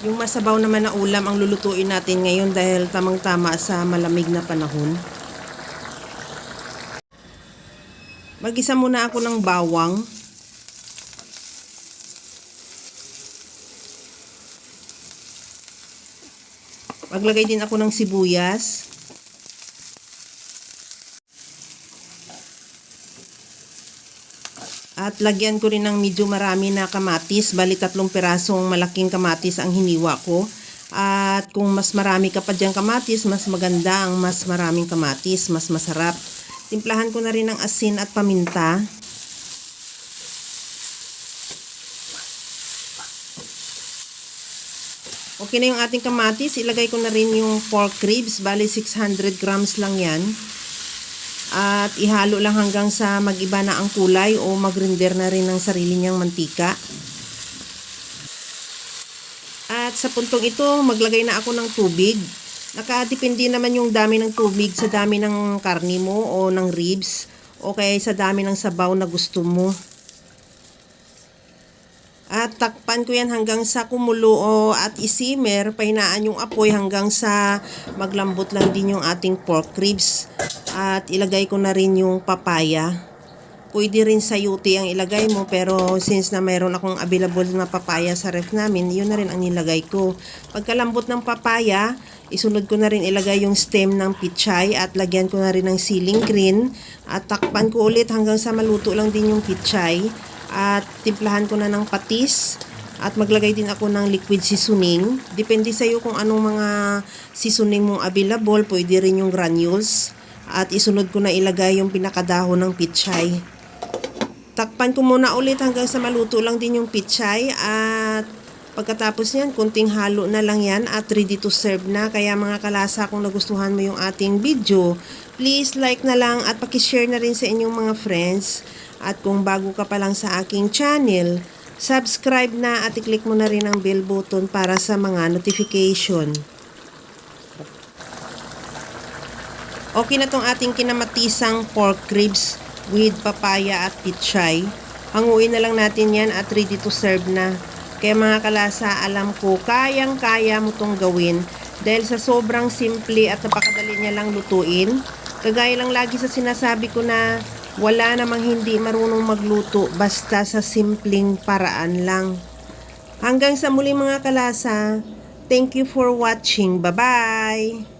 Yung masabaw naman na ulam ang lulutuin natin ngayon dahil tamang-tama sa malamig na panahon. Mag-isa muna ako ng bawang. Maglagay din ako ng sibuyas. At lagyan ko rin ng medyo marami na kamatis. Bali 3 pirasong malaking kamatis ang hiniwa ko. At kung mas marami ka pa dyan kamatis, mas maganda ang mas maraming kamatis. Mas masarap. Timplahan ko na rin ng asin at paminta. Okay na yung ating kamatis. Ilagay ko na rin yung pork ribs. Bali 600 grams lang yan. At ihalo lang hanggang sa mag-iba na ang kulay o mag-render na rin ng sarili niyang mantika. At sa puntong ito, maglagay na ako ng tubig. Nakadepende naman yung dami ng tubig sa dami ng karni mo o ng ribs o kaya sa dami ng sabaw na gusto mo. At takpan ko yan hanggang sa kumulo at isimmer. Pahinaan yung apoy hanggang sa maglambot lang din yung ating pork ribs. At ilagay ko na rin yung papaya. Pwede rin sayuti ang ilagay mo, pero since na mayroon akong available na papaya sa ref namin, yun na rin ang nilagay ko. Pagkalambot ng papaya, isunod ko na rin ilagay yung stem ng pichay at lagyan ko na rin ng siling green. At takpan ko ulit hanggang sa maluto lang din yung pichay. At timplahan ko na ng patis. At maglagay din ako ng liquid seasoning. Depende sa iyo kung anong mga seasoning mong available. Pwede rin yung granules. At isunod ko na ilagay yung pinakadahon ng pichay. Takpan ko muna ulit hanggang sa maluto lang din yung pichay. At pagkatapos yan, kunting halo na lang yan at ready to serve na. Kaya mga kalasa, kung nagustuhan mo yung ating video, please like na lang at pakishare na rin sa inyong mga friends. At kung bago ka pa lang sa aking channel, subscribe na at i-click mo na rin ang bell button para sa mga notification. Okay na tong ating kinamatisang pork ribs with papaya at pichay. Hanguin na lang natin yan at ready to serve na. Kaya mga kalasa, alam ko, kayang-kaya mo tong gawin dahil sa sobrang simple at napakadali niya lang lutuin. Kagaya lang lagi sa sinasabi ko na wala namang hindi marunong magluto basta sa simpleng paraan lang. Hanggang sa muli mga kalasa, thank you for watching. Bye-bye!